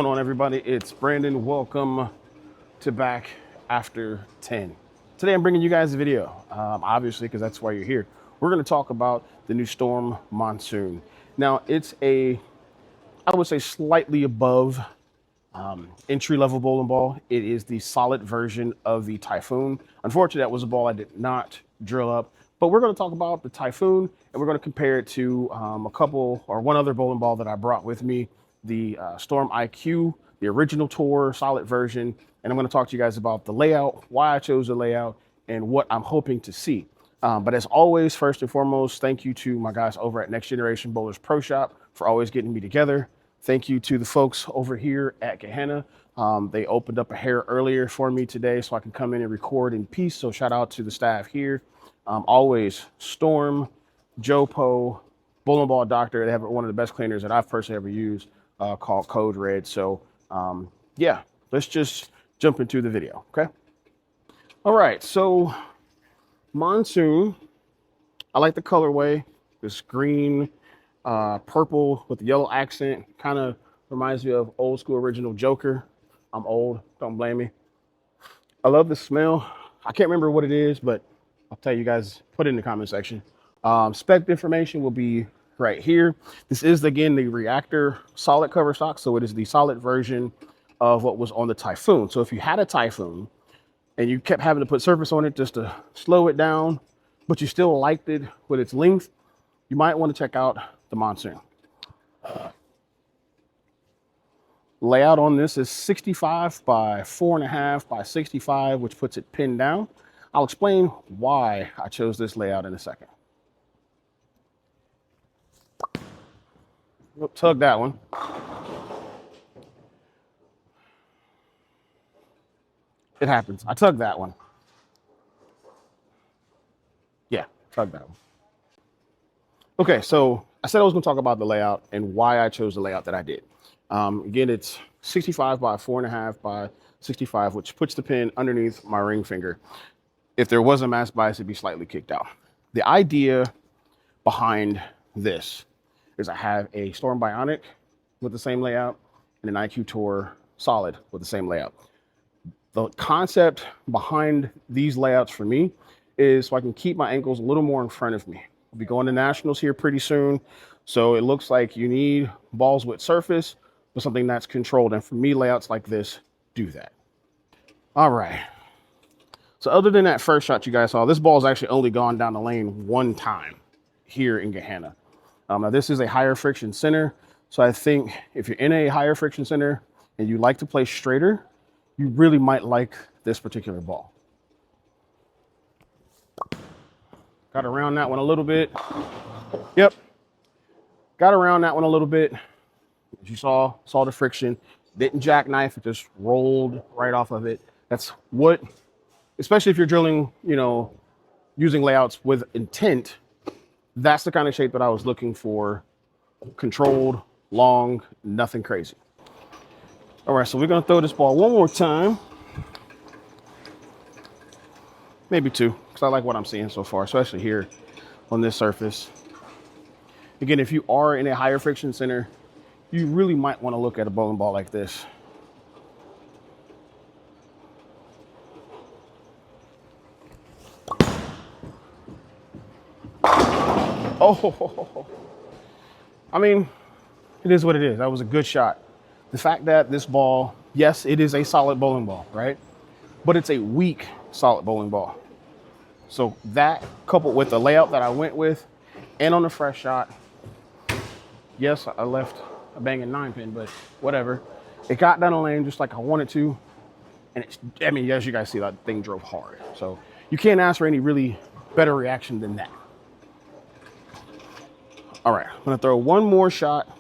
What's going on, everybody? It's Brandon. Welcome to Back After 10. Today I'm bringing you guys a video, obviously, because that's why you're here. We're going to talk about the new Storm Monsoon. Now, it's I would say, slightly above entry-level bowling ball. It is the solid version of the Typhoon. Unfortunately, that was a ball I did not drill up, but we're going to talk about the Typhoon, and we're going to compare it to one other bowling ball that I brought with me, the Storm IQ, the original tour solid version. And I'm going to talk to you guys about the layout, why I chose the layout, and what I'm hoping to see. But as always, first and foremost, thank you to my guys over at Next Generation Bowlers Pro Shop for always getting me together. Thank you to the folks over here at Gehenna. They opened up a hair earlier for me today so I can come in and record in peace. So shout out to the staff here. Always Storm, Jopo, Bowling Ball Doctor. They have one of the best cleaners that I've personally ever used called Code Red. So yeah, let's just jump into the video, okay? All right, so Monsoon, I like the colorway, this green, purple with the yellow accent. Kind of reminds me of old school original Joker. I'm old, don't blame me. I love the smell. I can't remember what it is, but I'll tell you guys, put it in the comment section. Spec information will be right here. This is, again, the Reactor solid cover stock, so it is the solid version of what was on the Typhoon. So if you had a Typhoon and you kept having to put surface on it just to slow it down, but you still liked it with its length, you might want to check out the Monsoon. Layout on this is 65 by 4.5 by 65, which puts it pinned down. I'll explain why I chose this layout in a second. Tug that one. It happens. I tugged that one. Yeah, tug that one. Okay, so I said I was going to talk about the layout and why I chose the layout that I did. Again, it's 65 by 4.5 by 65, which puts the pin underneath my ring finger. If there was a mass bias, it'd be slightly kicked out. The idea behind this is I have a Storm Bionic with the same layout and an IQ Tour Solid with the same layout. The concept behind these layouts for me is so I can keep my ankles a little more in front of me. I'll be going to nationals here pretty soon. So it looks like you need balls with surface, but something that's controlled. And for me, layouts like this do that. All right. So other than that first shot you guys saw, this ball's actually only gone down the lane one time here in Gehenna. Now this is a higher friction center. So I think if you're in a higher friction center and you like to play straighter, you really might like this particular ball. Got around that one a little bit. Yep. Got around that one a little bit. As you saw the friction. Didn't jackknife, it just rolled right off of it. That's what, especially if you're drilling, using layouts with intent, that's the kind of shape that I was looking for. Controlled, long, nothing crazy. All right, so we're gonna throw this ball one more time. Maybe two, because I like what I'm seeing so far, especially here on this surface. Again, if you are in a higher friction center, you really might want to look at a bowling ball like this. Oh, I mean, it is what it is. That was a good shot. The fact that this ball, yes, it is a solid bowling ball, right? But it's a weak solid bowling ball. So that coupled with the layout that I went with and on the fresh shot, yes, I left a banging 9-pin, but whatever. It got down the lane just like I wanted to. And I mean, as you guys see, that thing drove hard. So you can't ask for any really better reaction than that. All right, I'm gonna throw one more shot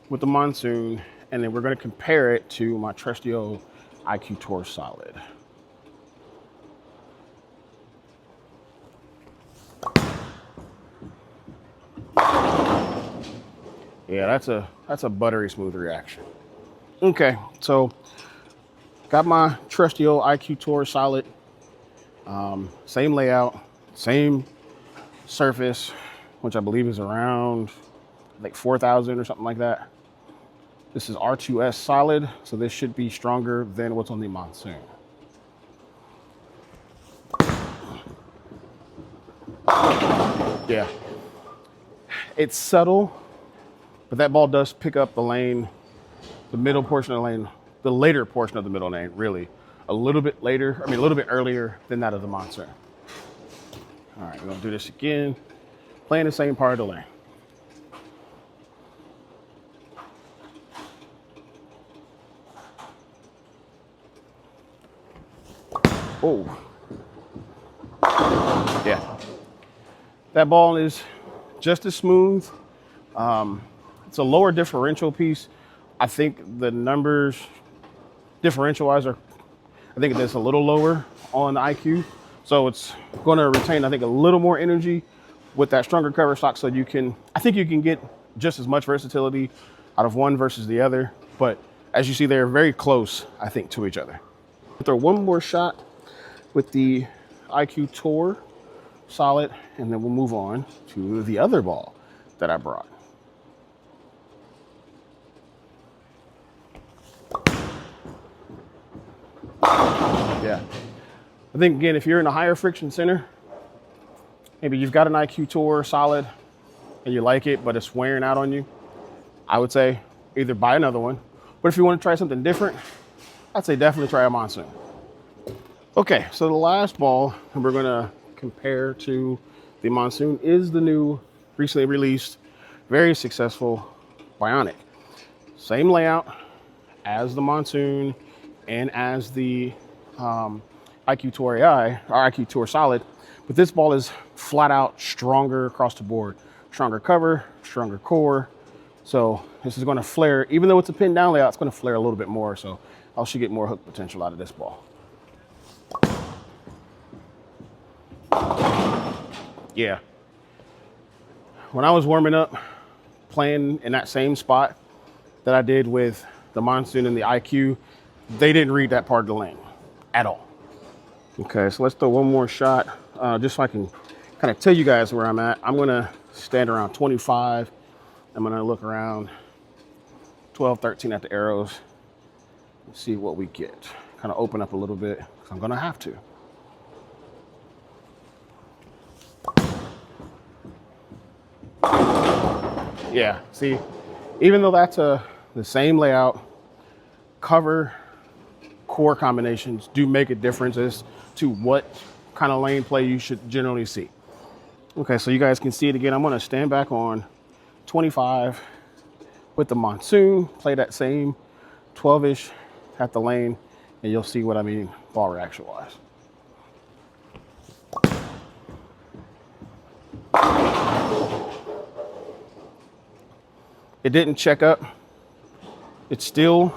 with the Monsoon, and then we're gonna compare it to my trusty old IQ Tour Solid. Yeah, that's a buttery smooth reaction. Okay, so got my trusty old IQ Tour Solid. Same layout, same surface, which I believe is around like 4,000 or something like that. This is R2S solid, so this should be stronger than what's on the Monsoon. Yeah, it's subtle, but that ball does pick up the lane, the middle portion of the lane, the later portion of the middle lane, really. A little bit later, I mean, a little bit earlier than that of the Monsoon. All right, we're gonna do this again, playing the same part of the lane. Oh, yeah. That ball is just as smooth. It's a lower differential piece. I think the numbers differential-wise are, I think it's a little lower on the IQ. So it's going to retain, I think, a little more energy with that stronger cover stock. So you can, I think you can get just as much versatility out of one versus the other. But as you see, they're very close, I think, to each other. I'll throw one more shot with the IQ Tour solid, and then we'll move on to the other ball that I brought. Yeah. I think, again, if you're in a higher friction center, maybe you've got an IQ Tour solid and you like it, but it's wearing out on you, I would say either buy another one. But if you want to try something different, I'd say definitely try a Monsoon. Okay, so the last ball we're going to compare to the Monsoon is the new, recently released, very successful Bionic. Same layout as the Monsoon and as the IQ Tour AI, or IQ Tour Solid, but this ball is flat out stronger across the board. Stronger cover, stronger core. So this is going to flare, even though it's a pin down layout, it's going to flare a little bit more. So I should get more hook potential out of this ball. Yeah. When I was warming up, playing in that same spot that I did with the Monsoon and the IQ, they didn't read that part of the lane at all. Okay, so let's throw one more shot, just so I can kind of tell you guys where I'm at. I'm gonna stand around 25. I'm gonna look around 12, 13 at the arrows, and see what we get. Kind of open up a little bit, because I'm gonna have to. Yeah, see, even though that's the same layout, cover, core combinations do make a difference as to what kind of lane play you should generally see. Okay, so you guys can see it again. I'm gonna stand back on 25 with the Monsoon, play that same 12-ish at the lane, and you'll see what I mean ball reaction wise. It didn't check up. It still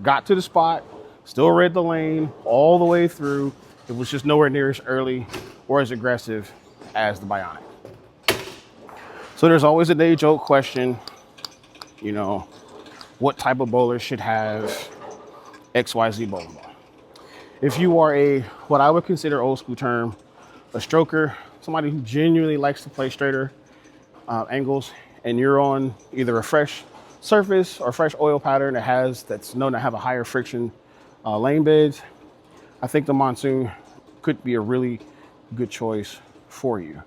got to the spot, still read the lane all the way through. It was just nowhere near as early or as aggressive as the Bionic. So there's always a age-old question, you know, what type of bowler should have XYZ bowling ball? If you are a, what I would consider old school term, a stroker, somebody who genuinely likes to play straighter angles, and you're on either a fresh surface or fresh oil pattern that's known to have a higher friction lane beds, I think the Monsoon could be a really good choice for you.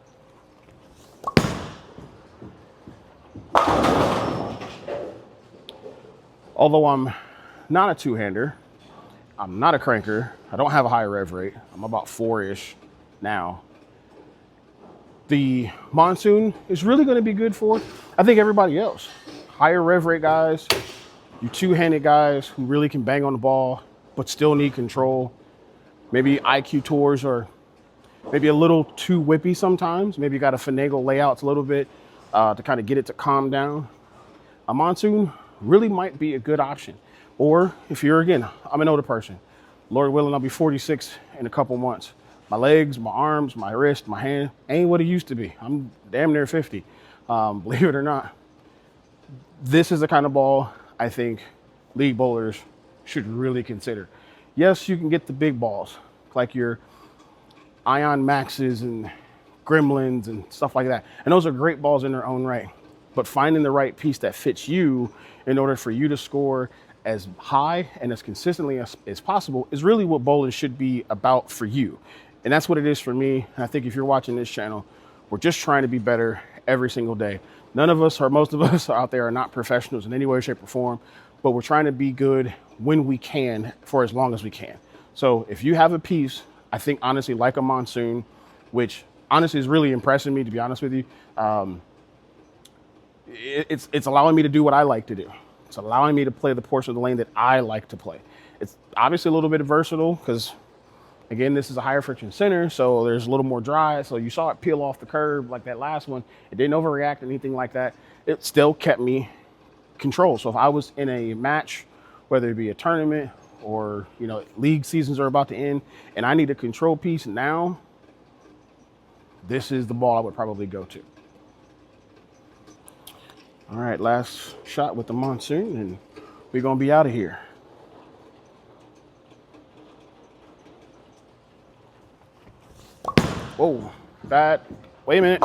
Although I'm not a two-hander, I'm not a cranker, I don't have a high rev rate, I'm about 4-ish now. The Monsoon is really going to be good for, I think, everybody else. Higher rev rate guys, you two-handed guys who really can bang on the ball but still need control. Maybe IQ Tours are maybe a little too whippy sometimes. Maybe you got to finagle layouts a little bit to kind of get it to calm down. A Monsoon really might be a good option. Or if you're, again, I'm an older person. Lord willing, I'll be 46 in a couple months. My legs, my arms, my wrist, my hand ain't what it used to be. I'm damn near 50, believe it or not. This is the kind of ball I think league bowlers should really consider. Yes, you can get the big balls, like your Ion Maxes and Gremlins and stuff like that. And those are great balls in their own right. but finding the right piece that fits you in order for you to score as high and as consistently as possible is really what bowling should be about for you. And that's what it is for me. And I think if you're watching this channel, we're just trying to be better every single day. None of us, or most of us out there, are not professionals in any way, shape, or form, but we're trying to be good when we can for as long as we can. So if you have a piece, I think honestly, like a Monsoon, which honestly is really impressing me, to be honest with you, it's allowing me to do what I like to do. It's allowing me to play the portion of the lane that I like to play. It's obviously a little bit versatile because, again, this is a higher friction center, so there's a little more dry. So you saw it peel off the curb like that last one. It didn't overreact or anything like that. It still kept me controlled. So if I was in a match, whether it be a tournament or, you know, league seasons are about to end and I need a control piece now, this is the ball I would probably go to. All right, last shot with the Monsoon, and we're gonna be out of here. Whoa, bad. Wait a minute.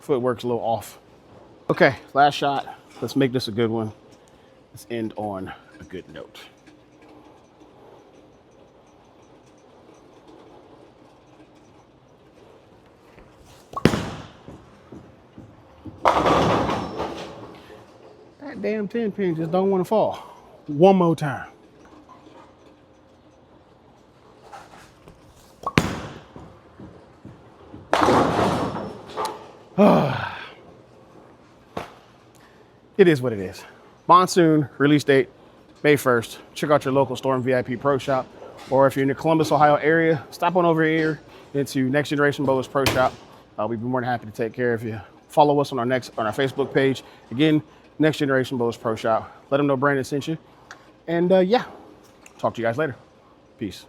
Footwork's a little off. Okay, last shot. Let's make this a good one. Let's end on a good note. That damn 10 pin just don't want to fall. One more time. It is what it is. Monsoon, release date, May 1st. Check out your local Storm VIP Pro Shop. Or if you're in the Columbus, Ohio area, stop on over here into Next Generation Bowlers Pro Shop. We'd be more than happy to take care of you. Follow us on our Facebook page. Again, Next Generation Bowlers Pro Shop. Let them know Brandon sent you. And yeah, talk to you guys later. Peace.